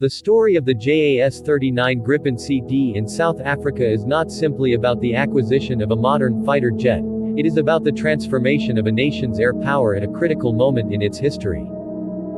The story of the JAS-39 Gripen C in South Africa is not simply about the acquisition of a modern fighter jet, it is about the transformation of a nation's air power at a critical moment in its history.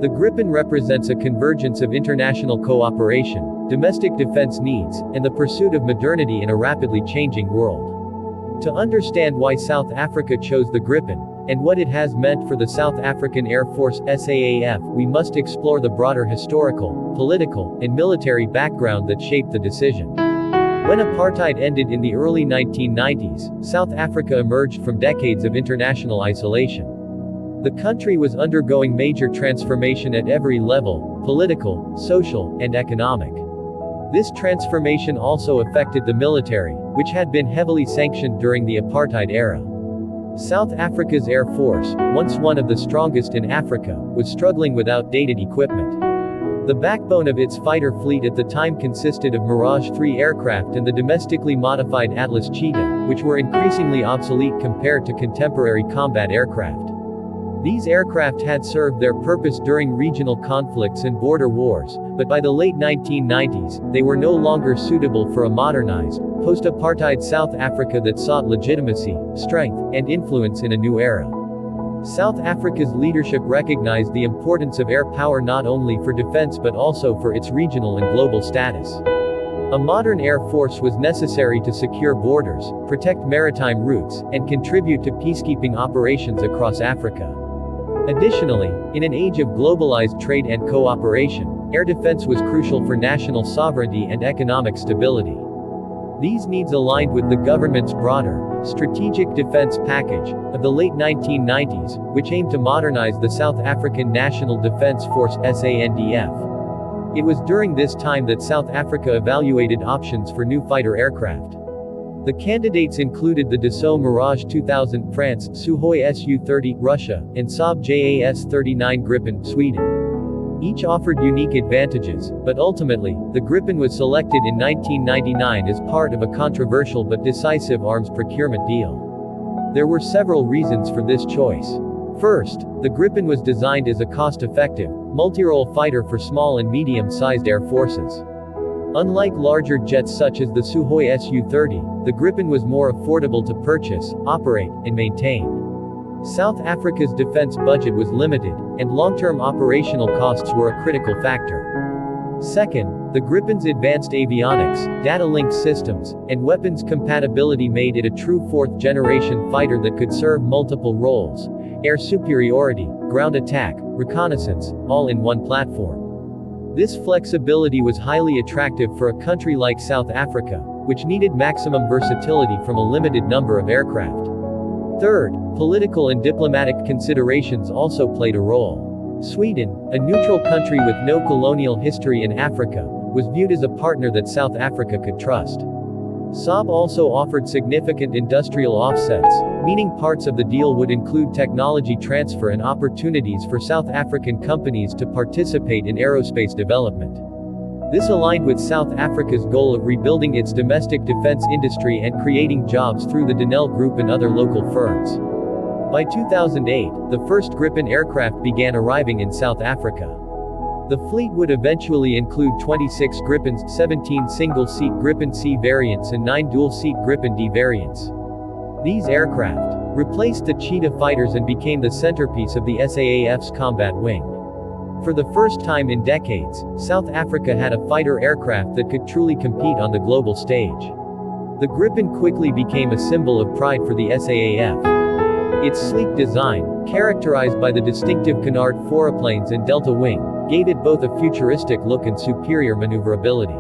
The Gripen represents a convergence of international cooperation, domestic defense needs, and the pursuit of modernity in a rapidly changing world. To understand why South Africa chose the Gripen, and what it has meant for the South African Air Force SAAF, we must explore the broader historical, political, and military background that shaped the decision. When apartheid ended in the early 1990s, South Africa emerged from decades of international isolation. The country was undergoing major transformation at every level: political, social, and economic. This transformation also affected the military, which had been heavily sanctioned during the apartheid era. South Africa's Air Force, once one of the strongest in Africa, was struggling with outdated equipment. The backbone of its fighter fleet at the time consisted of Mirage 3 aircraft and the domestically modified Atlas Cheetah, which were increasingly obsolete compared to contemporary combat aircraft. These aircraft had served their purpose during regional conflicts and border wars, but by the late 1990s, they were no longer suitable for a modernized, post-apartheid South Africa that sought legitimacy, strength, and influence in a new era. South Africa's leadership recognized the importance of air power not only for defense but also for its regional and global status. A modern air force was necessary to secure borders, protect maritime routes, and contribute to peacekeeping operations across Africa. Additionally, in an age of globalized trade and cooperation, air defense was crucial for national sovereignty and economic stability. These needs aligned with the government's broader, strategic defense package of the late 1990s, which aimed to modernize the South African National Defence Force SANDF. It was during this time that South Africa evaluated options for new fighter aircraft. The candidates included the Dassault Mirage 2000 France, Sukhoi Su-30 Russia, and Saab JAS-39 Gripen Sweden. Each offered unique advantages, but ultimately, the Gripen was selected in 1999 as part of a controversial but decisive arms procurement deal. There were several reasons for this choice. First, the Gripen was designed as a cost-effective, multirole fighter for small and medium-sized air forces. Unlike larger jets such as the Sukhoi Su-30, the Gripen was more affordable to purchase, operate, and maintain. South Africa's defense budget was limited, and long-term operational costs were a critical factor. Second, the Gripen's advanced avionics, data link systems, and weapons compatibility made it a true fourth-generation fighter that could serve multiple roles: air superiority, ground attack, reconnaissance, all in one platform. This flexibility was highly attractive for a country like South Africa, which needed maximum versatility from a limited number of aircraft. Third, political and diplomatic considerations also played a role. Sweden, a neutral country with no colonial history in Africa, was viewed as a partner that South Africa could trust. Saab also offered significant industrial offsets, meaning parts of the deal would include technology transfer and opportunities for South African companies to participate in aerospace development. This aligned with South Africa's goal of rebuilding its domestic defense industry and creating jobs through the Denel Group and other local firms. By 2008, the first Gripen aircraft began arriving in South Africa. The fleet would eventually include 26 Gripens, 17 single-seat Gripen C variants and 9 dual-seat Gripen D variants. These aircraft replaced the Cheetah fighters and became the centerpiece of the SAAF's combat wing. For the first time in decades, South Africa had a fighter aircraft that could truly compete on the global stage. The Gripen quickly became a symbol of pride for the SAAF. Its sleek design, characterized by the distinctive canard foreplanes and delta wing, gave it both a futuristic look and superior maneuverability.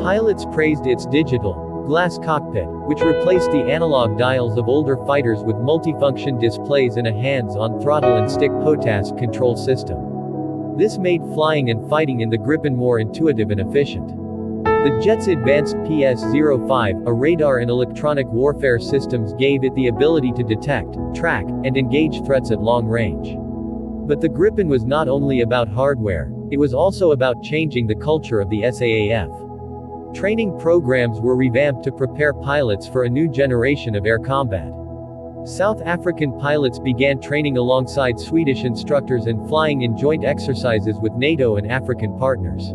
Pilots praised its digital, glass cockpit, which replaced the analog dials of older fighters with multifunction displays and a hands-on throttle and stick POTAS control system. This made flying and fighting in the Gripen more intuitive and efficient. The jet's advanced PS-05, a radar and electronic warfare systems gave it the ability to detect, track, and engage threats at long range. But the Gripen was not only about hardware, it was also about changing the culture of the SAAF. Training programs were revamped to prepare pilots for a new generation of air combat. South African pilots began training alongside Swedish instructors and flying in joint exercises with NATO and African partners.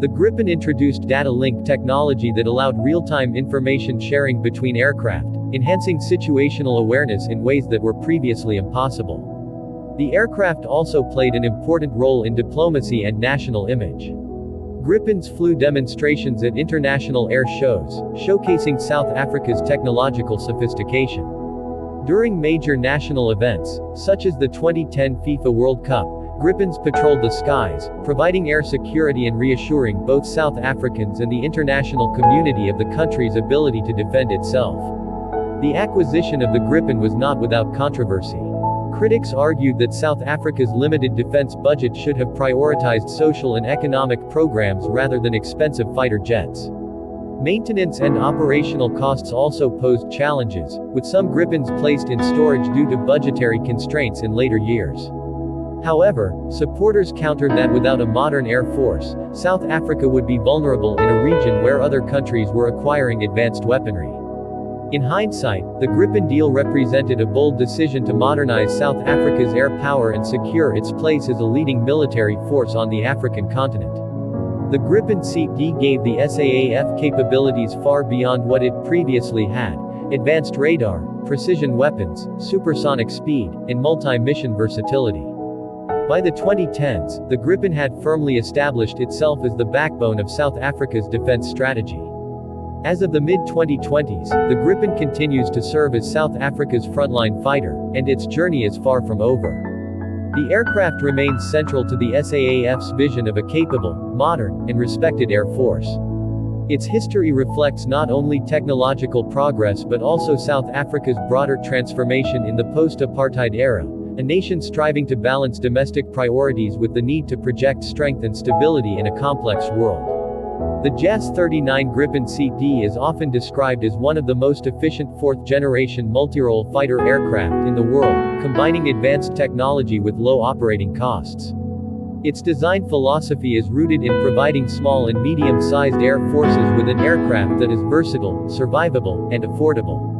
The Gripen introduced data link technology that allowed real-time information sharing between aircraft, enhancing situational awareness in ways that were previously impossible. The aircraft also played an important role in diplomacy and national image. Gripens flew demonstrations at international air shows, showcasing South Africa's technological sophistication. During major national events, such as the 2010 FIFA World Cup, Gripens patrolled the skies, providing air security and reassuring both South Africans and the international community of the country's ability to defend itself. The acquisition of the Gripen was not without controversy. Critics argued that South Africa's limited defense budget should have prioritized social and economic programs rather than expensive fighter jets. Maintenance and operational costs also posed challenges, with some Gripens placed in storage due to budgetary constraints in later years. However, supporters countered that without a modern air force, South Africa would be vulnerable in a region where other countries were acquiring advanced weaponry. In hindsight, the Gripen deal represented a bold decision to modernize South Africa's air power and secure its place as a leading military force on the African continent. The Gripen C gave the SAAF capabilities far beyond what it previously had: advanced radar, precision weapons, supersonic speed, and multi-mission versatility. By the 2010s, the Gripen had firmly established itself as the backbone of South Africa's defense strategy. As of the mid-2020s, the Gripen continues to serve as South Africa's frontline fighter, and its journey is far from over. The aircraft remains central to the SAAF's vision of a capable, modern, and respected air force. Its history reflects not only technological progress but also South Africa's broader transformation in the post-apartheid era, a nation striving to balance domestic priorities with the need to project strength and stability in a complex world. The JAS 39 Gripen C is often described as one of the most efficient fourth-generation multirole fighter aircraft in the world, combining advanced technology with low operating costs. Its design philosophy is rooted in providing small and medium-sized air forces with an aircraft that is versatile, survivable, and affordable.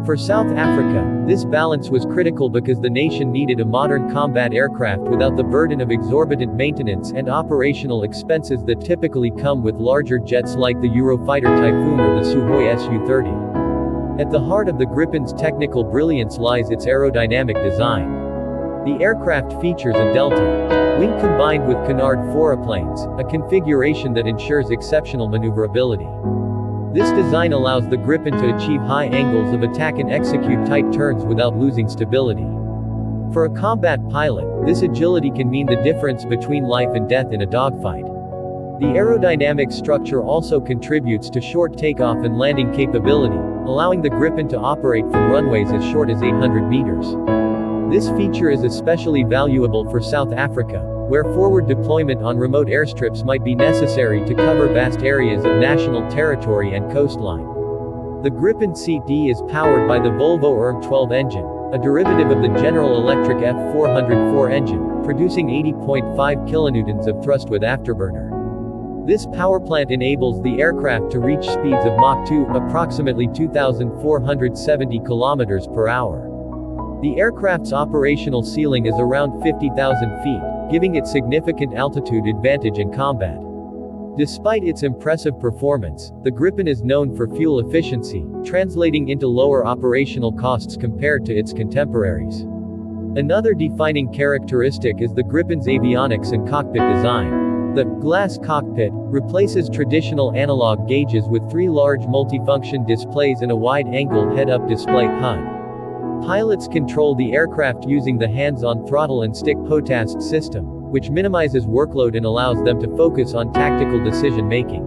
For South Africa, this balance was critical because the nation needed a modern combat aircraft without the burden of exorbitant maintenance and operational expenses that typically come with larger jets like the Eurofighter Typhoon or the Sukhoi Su-30. At the heart of the Gripen's technical brilliance lies its aerodynamic design. The aircraft features a delta wing combined with canard foreplanes, a configuration that ensures exceptional maneuverability. This design allows the Gripen to achieve high angles of attack and execute tight turns without losing stability. For a combat pilot, this agility can mean the difference between life and death in a dogfight. The aerodynamic structure also contributes to short takeoff and landing capability, allowing the Gripen to operate from runways as short as 800 meters. This feature is especially valuable for South Africa, where forward deployment on remote airstrips might be necessary to cover vast areas of national territory and coastline. The Gripen C is powered by the Volvo ERM-12 engine, a derivative of the General Electric F404 engine, producing 80.5 kilonewtons of thrust with afterburner. This powerplant enables the aircraft to reach speeds of Mach 2, approximately 2,470 km per hour. The aircraft's operational ceiling is around 50,000 feet, giving it significant altitude advantage in combat. Despite its impressive performance, the Gripen is known for fuel efficiency, translating into lower operational costs compared to its contemporaries. Another defining characteristic is the Gripen's avionics and cockpit design. The glass cockpit replaces traditional analog gauges with three large multifunction displays and a wide-angle head-up display HUD. Pilots control the aircraft using the hands-on throttle and stick POTAS system, which minimizes workload and allows them to focus on tactical decision-making.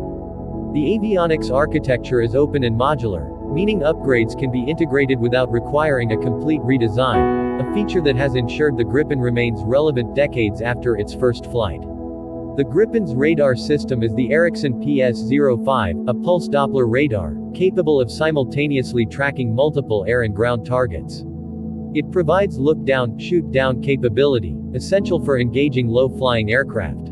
The avionics architecture is open and modular, meaning upgrades can be integrated without requiring a complete redesign, a feature that has ensured the Gripen remains relevant decades after its first flight. The Gripen's radar system is the Ericsson PS-05, a pulse Doppler radar, capable of simultaneously tracking multiple air and ground targets. It provides look-down, shoot-down capability, essential for engaging low-flying aircraft.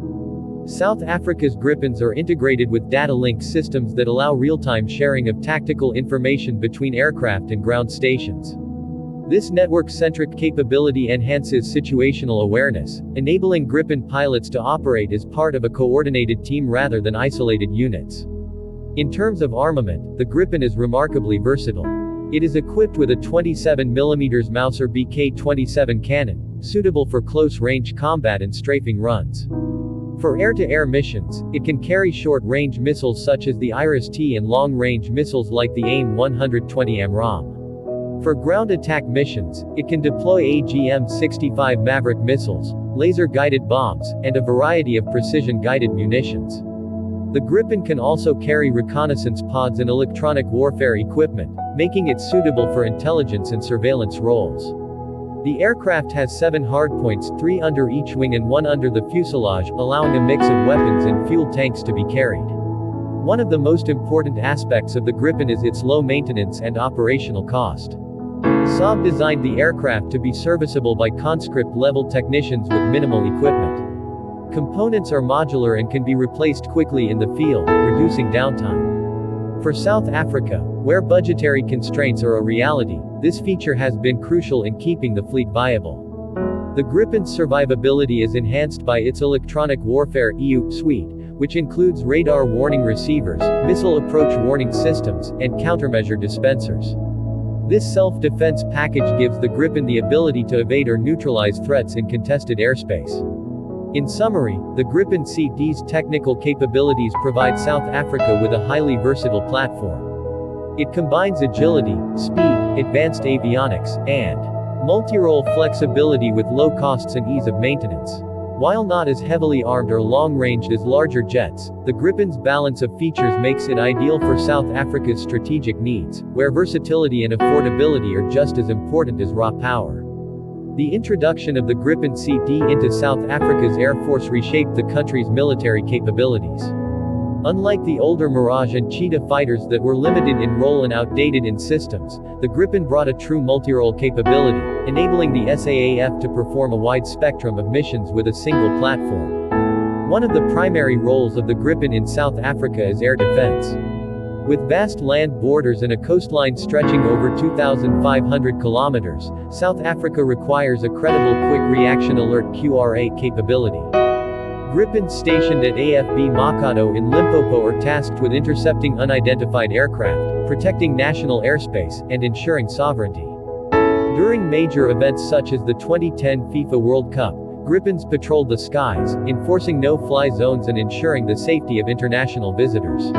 South Africa's Gripens are integrated with data link systems that allow real-time sharing of tactical information between aircraft and ground stations. This network-centric capability enhances situational awareness, enabling Gripen pilots to operate as part of a coordinated team rather than isolated units. In terms of armament, the Gripen is remarkably versatile. It is equipped with a 27mm Mauser Bk-27 cannon, suitable for close-range combat and strafing runs. For air-to-air missions, it can carry short-range missiles such as the Iris-T and long-range missiles like the AIM-120 AMRAAM. For ground attack missions, it can deploy AGM-65 Maverick missiles, laser-guided bombs, and a variety of precision-guided munitions. The Gripen can also carry reconnaissance pods and electronic warfare equipment, making it suitable for intelligence and surveillance roles. The aircraft has 7 hardpoints, 3 under each wing and 1 under the fuselage, allowing a mix of weapons and fuel tanks to be carried. One of the most important aspects of the Gripen is its low maintenance and operational cost. Saab designed the aircraft to be serviceable by conscript-level technicians with minimal equipment. Components are modular and can be replaced quickly in the field, reducing downtime. For South Africa, where budgetary constraints are a reality, this feature has been crucial in keeping the fleet viable. The Gripen's survivability is enhanced by its electronic warfare (EW) suite, which includes radar warning receivers, missile approach warning systems, and countermeasure dispensers. This self-defense package gives the Gripen the ability to evade or neutralize threats in contested airspace. In summary, the Gripen C's technical capabilities provide South Africa with a highly versatile platform. It combines agility, speed, advanced avionics, and multirole flexibility with low costs and ease of maintenance. While not as heavily armed or long-ranged as larger jets, the Gripen's balance of features makes it ideal for South Africa's strategic needs, where versatility and affordability are just as important as raw power. The introduction of the Gripen C into South Africa's Air Force reshaped the country's military capabilities. Unlike the older Mirage and Cheetah fighters that were limited in role and outdated in systems, the Gripen brought a true multirole capability, enabling the SAAF to perform a wide spectrum of missions with a single platform. One of the primary roles of the Gripen in South Africa is air defense. With vast land borders and a coastline stretching over 2,500 kilometers, South Africa requires a credible quick reaction alert (QRA) capability. Gripens stationed at AFB Makado in Limpopo are tasked with intercepting unidentified aircraft, protecting national airspace, and ensuring sovereignty. During major events such as the 2010 FIFA World Cup, Gripens patrolled the skies, enforcing no-fly zones and ensuring the safety of international visitors.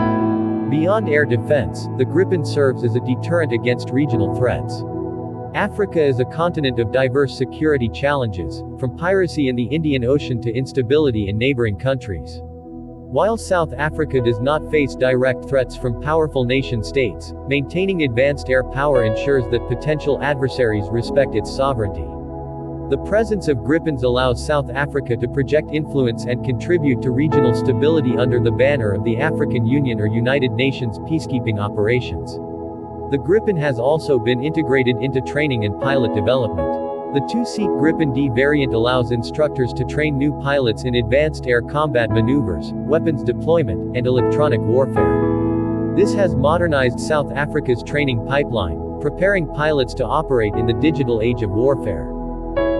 Beyond air defense, the Gripen serves as a deterrent against regional threats. Africa is a continent of diverse security challenges, from piracy in the Indian Ocean to instability in neighboring countries. While South Africa does not face direct threats from powerful nation-states, maintaining advanced air power ensures that potential adversaries respect its sovereignty. The presence of Gripens allows South Africa to project influence and contribute to regional stability under the banner of the African Union or United Nations peacekeeping operations. The Gripen has also been integrated into training and pilot development. The 2-seat Gripen D variant allows instructors to train new pilots in advanced air combat maneuvers, weapons deployment, and electronic warfare. This has modernized South Africa's training pipeline, preparing pilots to operate in the digital age of warfare.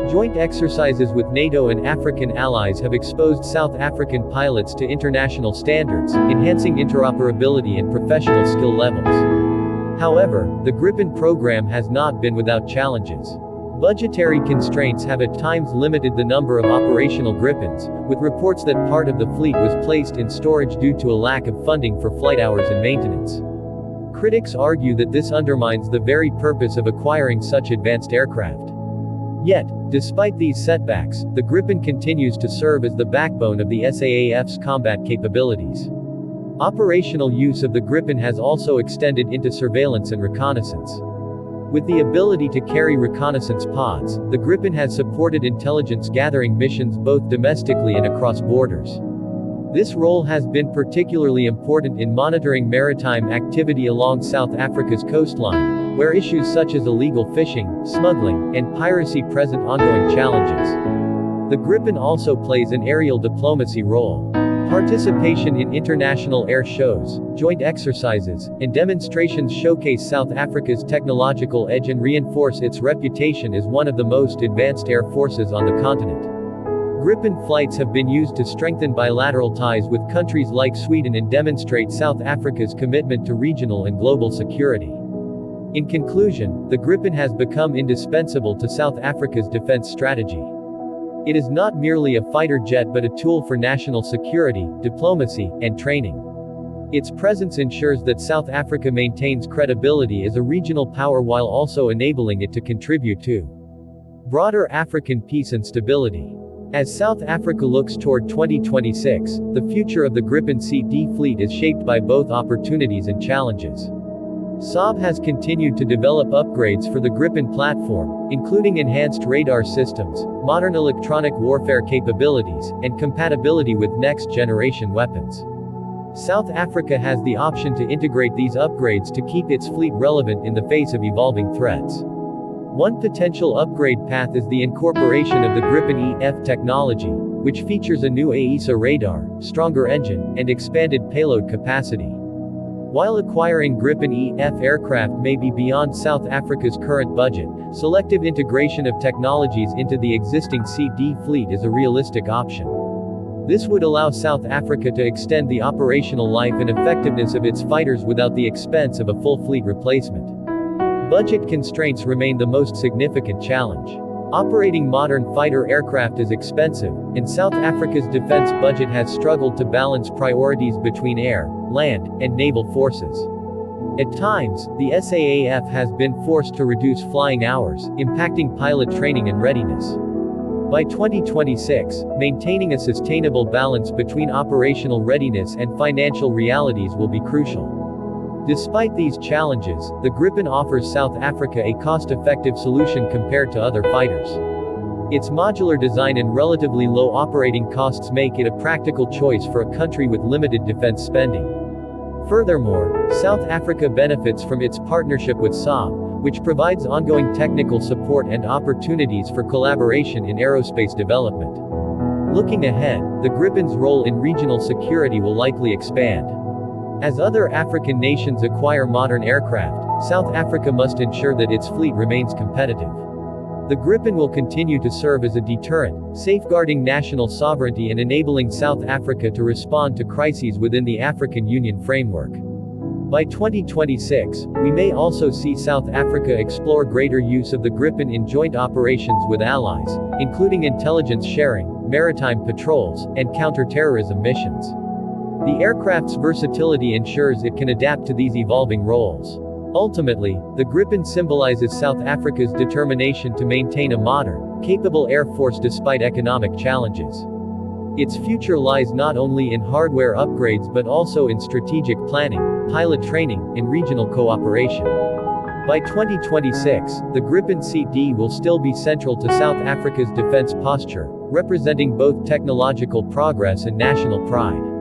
Joint exercises with NATO and African allies have exposed South African pilots to international standards, enhancing interoperability and professional skill levels. However, the Gripen program has not been without challenges. Budgetary constraints have at times limited the number of operational Gripens, with reports that part of the fleet was placed in storage due to a lack of funding for flight hours and maintenance. Critics argue that this undermines the very purpose of acquiring such advanced aircraft. Yet, despite these setbacks, the Gripen continues to serve as the backbone of the SAAF's combat capabilities. Operational use of the Gripen has also extended into surveillance and reconnaissance. With the ability to carry reconnaissance pods, the Gripen has supported intelligence gathering missions both domestically and across borders. This role has been particularly important in monitoring maritime activity along South Africa's coastline, where issues such as illegal fishing, smuggling, and piracy present ongoing challenges. The Gripen also plays an aerial diplomacy role. Participation in international air shows, joint exercises, and demonstrations showcase South Africa's technological edge and reinforce its reputation as one of the most advanced air forces on the continent. Gripen flights have been used to strengthen bilateral ties with countries like Sweden and demonstrate South Africa's commitment to regional and global security. In conclusion, the Gripen has become indispensable to South Africa's defense strategy. It is not merely a fighter jet but a tool for national security, diplomacy, and training. Its presence ensures that South Africa maintains credibility as a regional power while also enabling it to contribute to broader African peace and stability. As South Africa looks toward 2026, the future of the Gripen C fleet is shaped by both opportunities and challenges. Saab has continued to develop upgrades for the Gripen platform, including enhanced radar systems, modern electronic warfare capabilities, and compatibility with next-generation weapons. South Africa has the option to integrate these upgrades to keep its fleet relevant in the face of evolving threats. One potential upgrade path is the incorporation of the Gripen EF technology, which features a new AESA radar, stronger engine, and expanded payload capacity. While acquiring Gripen EF aircraft may be beyond South Africa's current budget, selective integration of technologies into the existing CD fleet is a realistic option. This would allow South Africa to extend the operational life and effectiveness of its fighters without the expense of a full fleet replacement. Budget constraints remain the most significant challenge. Operating modern fighter aircraft is expensive, and South Africa's defense budget has struggled to balance priorities between air, land, and naval forces. At times, the SAAF has been forced to reduce flying hours, impacting pilot training and readiness. By 2026, maintaining a sustainable balance between operational readiness and financial realities will be crucial. Despite these challenges, the Gripen offers South Africa a cost-effective solution compared to other fighters. Its modular design and relatively low operating costs make it a practical choice for a country with limited defense spending. Furthermore, South Africa benefits from its partnership with Saab, which provides ongoing technical support and opportunities for collaboration in aerospace development. Looking ahead, the Gripen's role in regional security will likely expand. As other African nations acquire modern aircraft, South Africa must ensure that its fleet remains competitive. The Gripen will continue to serve as a deterrent, safeguarding national sovereignty and enabling South Africa to respond to crises within the African Union framework. By 2026, we may also see South Africa explore greater use of the Gripen in joint operations with allies, including intelligence sharing, maritime patrols, and counter-terrorism missions. The aircraft's versatility ensures it can adapt to these evolving roles. Ultimately, the Gripen symbolizes South Africa's determination to maintain a modern, capable air force despite economic challenges. Its future lies not only in hardware upgrades but also in strategic planning, pilot training, and regional cooperation. By 2026, the Gripen C will still be central to South Africa's defense posture, representing both technological progress and national pride.